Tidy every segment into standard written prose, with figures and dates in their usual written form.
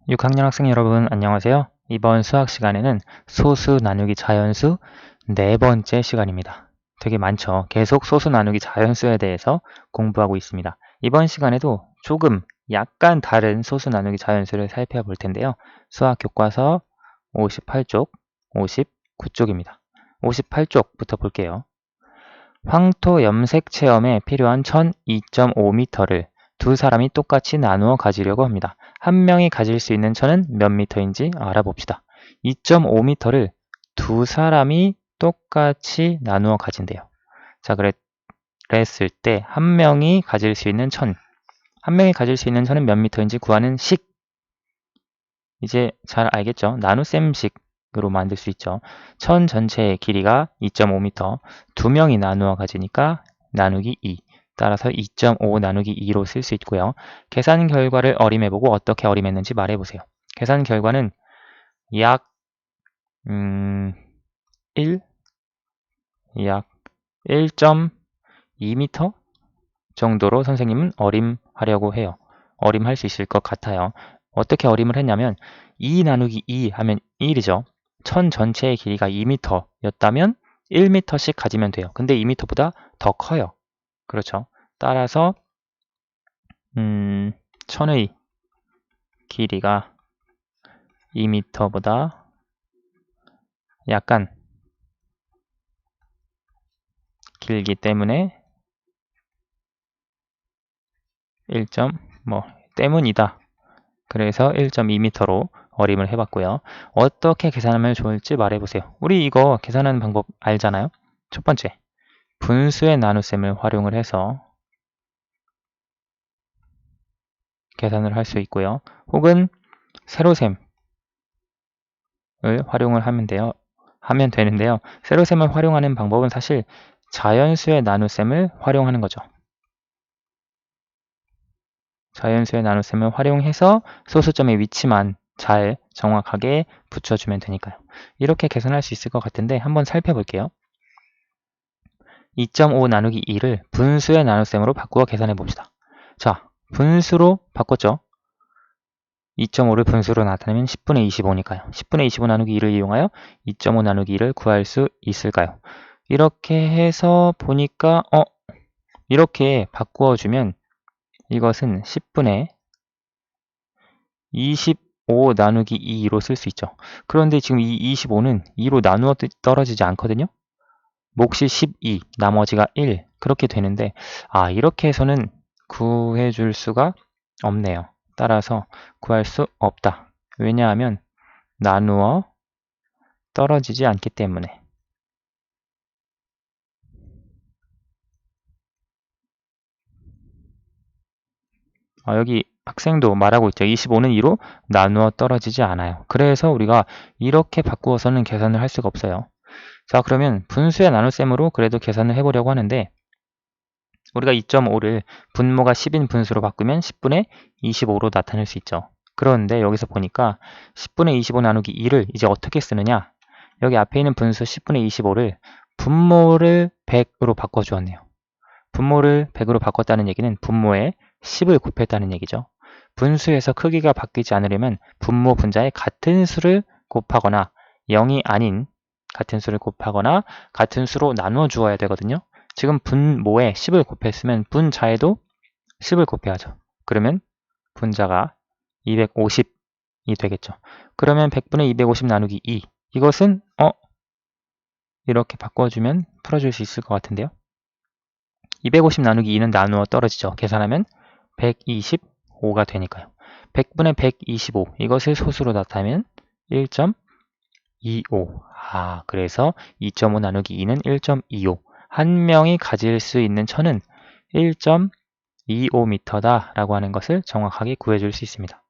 6학년 학생 여러분 안녕하세요. 이번 수학 시간에는 소수 나누기 자연수 네 번째 시간입니다. 되게 많죠. 계속 소수 나누기 자연수에 대해서 공부하고 있습니다. 이번 시간에도 조금 약간 다른 소수 나누기 자연수를 살펴볼 텐데요. 수학 교과서 58쪽, 59쪽입니다. 58쪽부터 볼게요. 황토 염색 체험에 필요한 천 2.5m를 두 사람이 똑같이 나누어 가지려고 합니다. 한 명이 가질 수 있는 천은 몇 미터인지 알아봅시다. 2.5m를 두 사람이 똑같이 나누어 가진대요. 자, 그랬을 때 한 명이 가질 수 있는 천, 한 명이 가질 수 있는 천은 몇 미터인지 구하는 식. 이제 잘 알겠죠? 나눗셈식으로 만들 수 있죠. 천 전체의 길이가 2.5m, 두 명이 나누어 가지니까 나누기 2. 따라서 2.5 나누기 2로 쓸 수 있고요. 계산 결과를 어림해보고 어떻게 어림했는지 말해보세요. 계산 결과는 약 1, 약 1.2m 정도로 선생님은 어림하려고 해요. 어림할 수 있을 것 같아요. 어떻게 어림을 했냐면 2 나누기 2 하면 1이죠. 천 전체의 길이가 2m 였다면 1m씩 가지면 돼요. 근데 2m보다 더 커요. 그렇죠. 따라서 천의 길이가 2m보다 약간 길기 때문에 1. 때문이다. 그래서 1.2m로 어림을 해봤고요. 어떻게 계산하면 좋을지 말해보세요. 우리 이거 계산하는 방법 알잖아요? 첫 번째, 분수의 나눗셈을 활용을 해서 계산을 할 수 있고요. 혹은 세로셈을 활용을 하면 되는데요. 세로셈을 활용하는 방법은 사실 자연수의 나눗셈을 활용하는 거죠. 자연수의 나눗셈을 활용해서 소수점의 위치만 잘 정확하게 붙여주면 되니까요. 이렇게 계산할 수 있을 것 같은데 한번 살펴볼게요. 2.5 나누기 2를 분수의 나눗셈으로 바꾸어 계산해 봅시다. 자, 분수로 바꿨죠? 2.5를 분수로 나타내면 10분의 25니까요. 10분의 25 나누기 2를 이용하여 2.5 나누기 2를 구할 수 있을까요? 이렇게 해서 보니까 이렇게 바꾸어주면 이것은 10분의 25 나누기 2로 쓸 수 있죠. 그런데 지금 이 25는 2로 나누어 떨어지지 않거든요. 몫이 12, 나머지가 1 그렇게 되는데 이렇게 해서는 구해줄 수가 없네요. 따라서 구할 수 없다. 왜냐하면 나누어 떨어지지 않기 때문에. 여기 학생도 말하고 있죠. 25는 2로 나누어 떨어지지 않아요. 그래서 우리가 이렇게 바꾸어서는 계산을 할 수가 없어요. 자, 그러면 분수의 나눗셈으로 그래도 계산을 해보려고 하는데 우리가 2.5를 분모가 10인 분수로 바꾸면 10분의 25로 나타낼 수 있죠. 그런데 여기서 보니까 10분의 25 나누기 2를 이제 어떻게 쓰느냐? 여기 앞에 있는 분수 10분의 25를 분모를 100으로 바꿔주었네요. 분모를 100으로 바꿨다는 얘기는 분모에 10을 곱했다는 얘기죠. 분수에서 크기가 바뀌지 않으려면 분모 분자에 같은 수를 곱하거나 0이 아닌 같은 수를 곱하거나 같은 수로 나누어 주어야 되거든요. 지금 분모에 10을 곱했으면 분자에도 10을 곱해야죠. 그러면 분자가 250이 되겠죠. 그러면 100분의 250 나누기 2 이것은 이렇게 바꿔주면 풀어줄 수 있을 것 같은데요. 250 나누기 2는 나누어 떨어지죠. 계산하면 125가 되니까요. 100분의 125 이것을 소수로 나타내면 1.25 그래서 2.5 나누기 2는 1.25 한 명이 가질 수 있는 천은 1.25m다 라고 하는 것을 정확하게 구해줄 수 있습니다.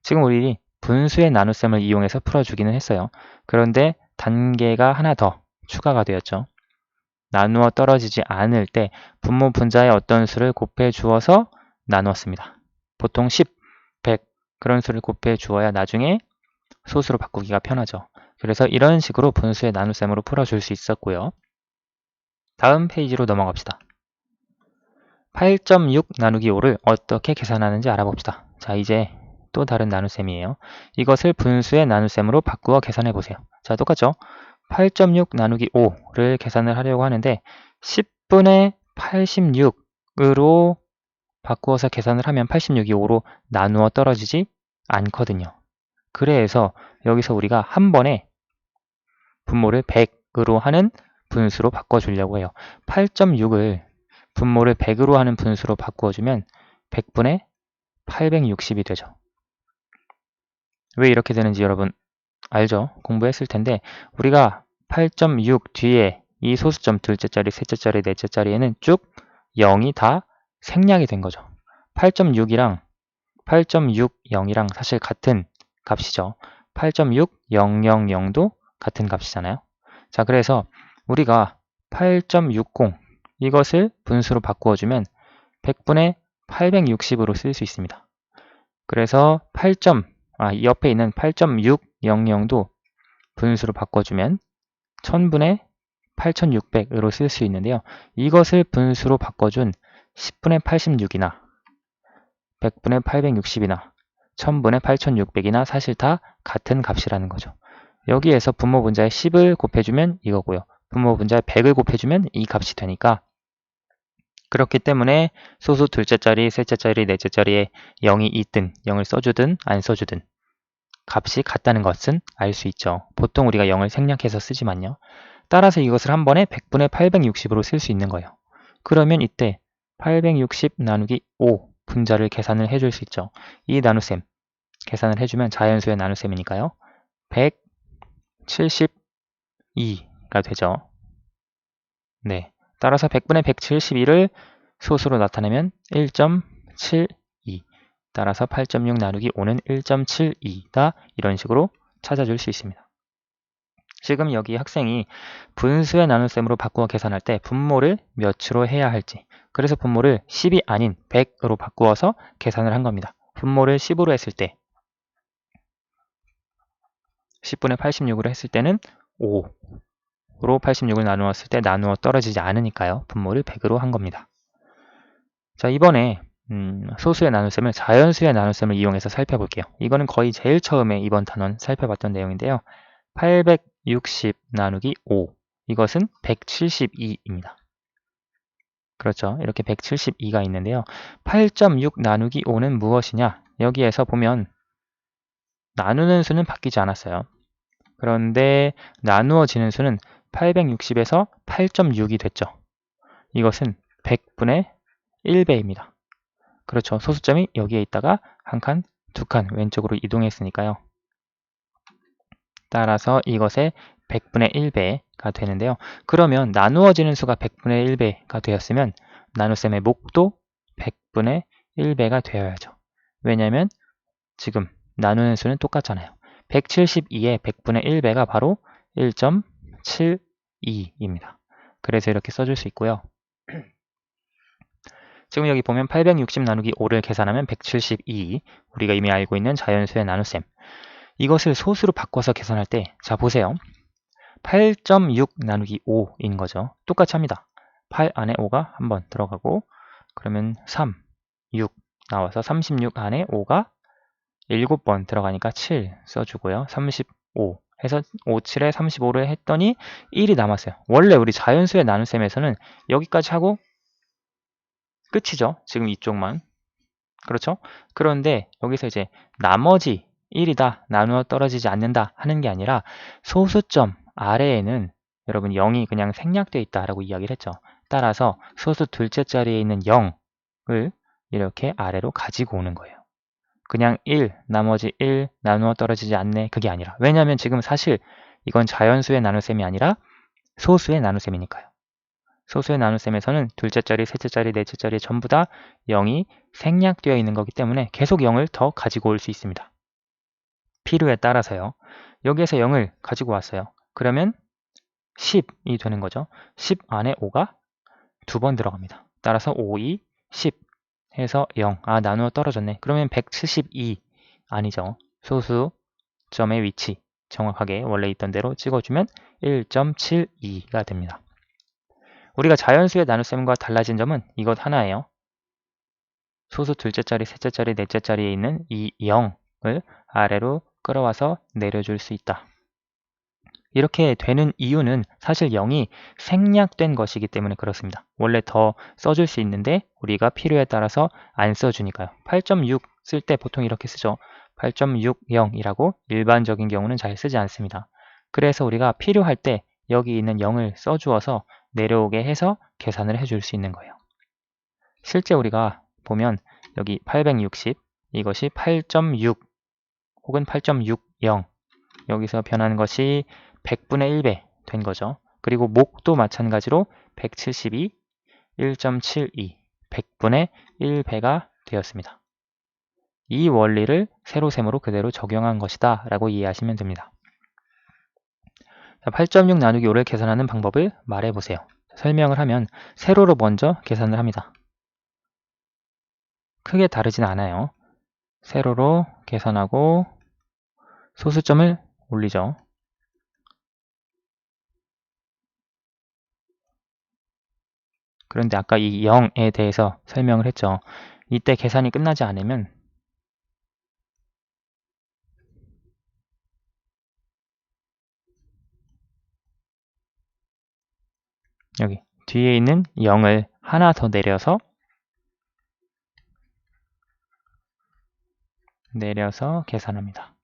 지금 우리 분수의 나눗셈을 이용해서 풀어주기는 했어요. 그런데 단계가 하나 더 추가가 되었죠. 나누어 떨어지지 않을 때 분모 분자의 어떤 수를 곱해 주어서 나누었습니다. 보통 10, 100 그런 수를 곱해 주어야 나중에 소수로 바꾸기가 편하죠. 그래서 이런 식으로 분수의 나눗셈으로 풀어줄 수 있었고요. 다음 페이지로 넘어갑시다. 8.6 나누기 5를 어떻게 계산하는지 알아봅시다. 자, 이제 또 다른 나눗셈이에요. 이것을 분수의 나눗셈으로 바꾸어 계산해 보세요. 자, 똑같죠? 8.6 나누기 5를 계산을 하려고 하는데 10분의 86으로 바꾸어서 계산을 하면 86이 5로 나누어 떨어지지 않거든요. 그래서 여기서 우리가 한 번에 분모를 100으로 하는 분수로 바꿔주려고 해요. 8.6을 분모를 100으로 하는 분수로 바꾸어주면 100분의 860이 되죠. 왜 이렇게 되는지 여러분 알죠? 공부했을 텐데 우리가 8.6 뒤에 이 소수점 둘째 자리, 셋째 자리, 넷째 자리에는 쭉 0이 다 생략이 된 거죠. 8.6이랑 8.60이랑 사실 같은 값이죠. 8.6000도 같은 값이잖아요. 자, 그래서 우리가 8.60 이것을 분수로 바꾸어주면 100분의 860으로 쓸 수 있습니다. 그래서 이 옆에 있는 8.600도 분수로 바꿔주면 1000분의 8600으로 쓸 수 있는데요. 이것을 분수로 바꿔준 10분의 86이나 100분의 860이나 1000분의 8600이나 사실 다 같은 값이라는 거죠. 여기에서 분모 분자에 10을 곱해주면 이거고요. 분모 분자에 100을 곱해주면 이 값이 되니까 그렇기 때문에 소수 둘째 자리, 셋째 자리, 넷째 자리에 0이 있든 0을 써주든 안 써주든 값이 같다는 것은 알 수 있죠. 보통 우리가 0을 생략해서 쓰지만요. 따라서 이것을 한 번에 100분의 860으로 쓸 수 있는 거예요. 그러면 이때 860 나누기 5 분자를 계산을 해줄 수 있죠. 이 나눗셈 계산을 해주면 자연수의 나눗셈이니까요. 172가 되죠. 네. 따라서 100분의 172를 소수로 나타내면 1.72. 따라서 8.6 나누기 5는 1.72다. 이런 식으로 찾아줄 수 있습니다. 지금 여기 학생이 분수의 나눗셈으로 바꾸어 계산할 때 분모를 몇으로 해야 할지, 그래서 분모를 10이 아닌 100으로 바꾸어서 계산을 한 겁니다. 분모를 10으로 했을 때 10분의 86으로 했을 때는 5로 86을 나누었을 때 나누어 떨어지지 않으니까요. 분모를 100으로 한 겁니다. 자, 이번에 소수의 나눗셈을 자연수의 나눗셈을 이용해서 살펴볼게요. 이거는 거의 제일 처음에 이번 단원 살펴봤던 내용인데요. 860 나누기 5 이것은 172입니다. 그렇죠. 이렇게 172가 있는데요. 8.6 나누기 5는 무엇이냐? 여기에서 보면 나누는 수는 바뀌지 않았어요. 그런데 나누어지는 수는 860에서 8.6이 됐죠. 이것은 100분의 1배입니다. 그렇죠. 소수점이 여기에 있다가 한 칸, 두 칸 왼쪽으로 이동했으니까요. 따라서 이것의 100분의 1배가 되는데요. 그러면 나누어지는 수가 100분의 1배가 되었으면 나눗셈의 목도 100분의 1배가 되어야죠. 왜냐하면 지금 나누는 수는 똑같잖아요. 172의 100분의 1배가 바로 1.72입니다. 그래서 이렇게 써줄 수 있고요. 지금 여기 보면 860 나누기 5를 계산하면 172, 우리가 이미 알고 있는 자연수의 나눗셈. 이것을 소수로 바꿔서 계산할 때, 자 보세요. 8.6 나누기 5인 거죠. 똑같이 합니다. 8 안에 5가 한번 들어가고, 그러면 3, 6 나와서 36 안에 5가 7번 들어가니까 7 써주고요. 35 해서 5, 7에 35를 했더니 1이 남았어요. 원래 우리 자연수의 나눗셈에서는 여기까지 하고 끝이죠. 지금 이쪽만. 그렇죠? 그런데 여기서 이제 나머지 1이다, 나누어 떨어지지 않는다 하는 게 아니라 소수점 아래에는 여러분 0이 그냥 생략되어 있다라고 이야기를 했죠. 따라서 소수 둘째 자리에 있는 0을 이렇게 아래로 가지고 오는 거예요. 그냥 1, 나머지 1, 나누어 떨어지지 않네, 그게 아니라. 왜냐하면 지금 사실 이건 자연수의 나눗셈이 아니라 소수의 나눗셈이니까요. 소수의 나눗셈에서는 둘째 자리, 셋째 자리, 넷째 자리 전부 다 0이 생략되어 있는 거기 때문에 계속 0을 더 가지고 올 수 있습니다. 필요에 따라서요. 여기에서 0을 가지고 왔어요. 그러면 10이 되는 거죠. 10 안에 5가 2번 들어갑니다. 따라서 5, 2, 10 해서 0. 나누어 떨어졌네. 그러면 172 아니죠. 소수점의 위치 정확하게 원래 있던 대로 찍어주면 1.72가 됩니다. 우리가 자연수의 나눗셈과 달라진 점은 이것 하나예요. 소수 둘째 자리, 셋째 자리, 넷째 자리에 있는 이 0, 아래로 끌어와서 내려줄 수 있다. 이렇게 되는 이유는 사실 0이 생략된 것이기 때문에 그렇습니다. 원래 더 써줄 수 있는데 우리가 필요에 따라서 안 써주니까요. 8.6 쓸 때 보통 이렇게 쓰죠. 8.60이라고 일반적인 경우는 잘 쓰지 않습니다. 그래서 우리가 필요할 때 여기 있는 0을 써주어서 내려오게 해서 계산을 해줄 수 있는 거예요. 실제 우리가 보면 여기 860 이것이 8.6 혹은 8.60 여기서 변하는 것이 100분의 1배 된 거죠. 그리고 목도 마찬가지로 172, 1.72, 100분의 1배가 되었습니다. 이 원리를 세로셈으로 그대로 적용한 것이다 라고 이해하시면 됩니다. 8.6 나누기 5를 계산하는 방법을 말해보세요. 설명을 하면 세로로 먼저 계산을 합니다. 크게 다르진 않아요. 세로로 계산하고 소수점을 올리죠. 그런데 아까 이 0에 대해서 설명을 했죠. 이때 계산이 끝나지 않으면 여기 뒤에 있는 0을 하나 더 내려서 계산합니다.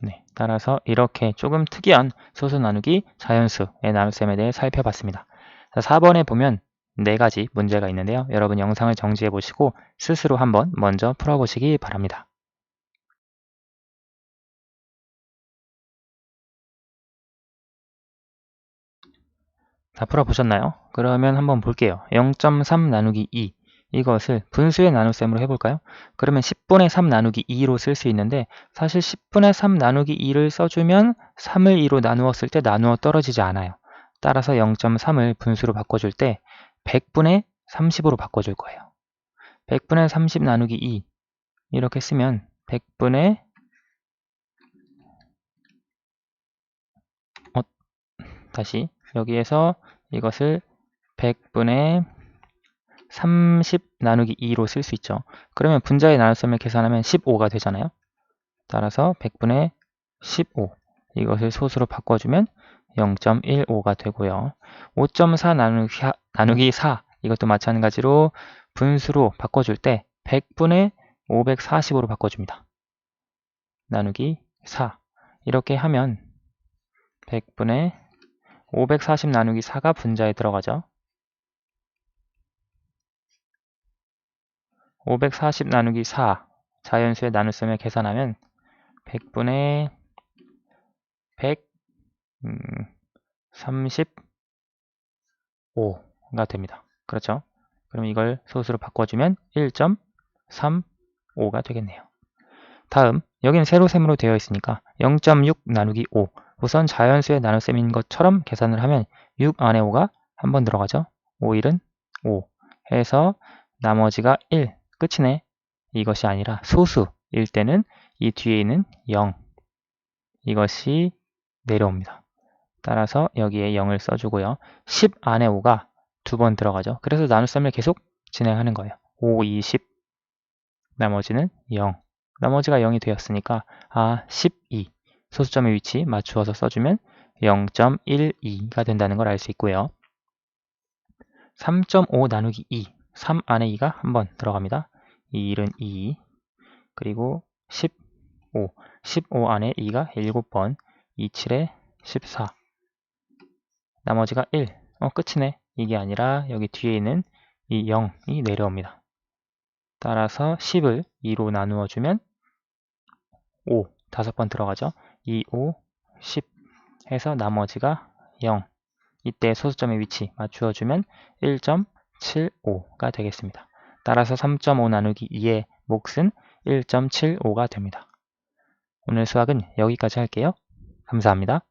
네, 따라서 이렇게 조금 특이한 소수 나누기 자연수의 나눗셈에 대해 살펴봤습니다. 자, 4번에 보면 4가지 문제가 있는데요. 여러분 영상을 정지해 보시고 스스로 한번 먼저 풀어보시기 바랍니다. 다 풀어보셨나요? 그러면 한번 볼게요. 0.3 나누기 2 이것을 분수의 나눗셈으로 해볼까요? 그러면 10분의 3 나누기 2로 쓸 수 있는데 사실 10분의 3 나누기 2를 써주면 3을 2로 나누었을 때 나누어 떨어지지 않아요. 따라서 0.3을 분수로 바꿔줄 때 100분의 30으로 바꿔줄 거예요. 100분의 30 나누기 2 이렇게 쓰면 100분의 다시 여기에서 이것을 100분의 30 나누기 2로 쓸 수 있죠. 그러면 분자의 나눗셈을 계산하면 15가 되잖아요. 따라서 100분의 15 이것을 소수로 바꿔주면 0.15가 되고요. 5.4 나누기 4 이것도 마찬가지로 분수로 바꿔줄 때 100분의 540으로 바꿔줍니다. 나누기 4 이렇게 하면 100분의 540 나누기 4가 분자에 들어가죠. 540 나누기 4 자연수의 나눗셈을 계산하면 100분의 135가 됩니다. 그렇죠? 그럼 이걸 소수로 바꿔주면 1.35가 되겠네요. 다음, 여기는 세로셈으로 되어 있으니까 0.6 나누기 5 우선 자연수의 나눗셈인 것처럼 계산을 하면 6 안에 5가 한 번 들어가죠. 5일은 5 해서 나머지가 1 끝이네. 이것이 아니라 소수일 때는 이 뒤에 있는 0 이것이 내려옵니다. 따라서 여기에 0을 써주고요. 10 안에 5가 두 번 들어가죠. 그래서 나눗셈을 계속 진행하는 거예요. 5, 2, 10 나머지는 0 나머지가 0이 되었으니까 12 소수점의 위치 맞추어서 써주면 0.12가 된다는 걸 알 수 있고요. 3.5 나누기 2 3 안에 2가 한 번 들어갑니다. 2일은 2 그리고 15 안에 2가 7번 27에 14 나머지가 1 끝이네. 이게 아니라 여기 뒤에 있는 이 0이 내려옵니다. 따라서 10을 2로 나누어 주면 5 5번 들어가죠. 2, 5, 10 해서 나머지가 0 이때 소수점의 위치 맞추어 주면 1.75가 되겠습니다. 따라서 3.5 나누기 2의 몫은 1.75가 됩니다. 오늘 수학은 여기까지 할게요. 감사합니다.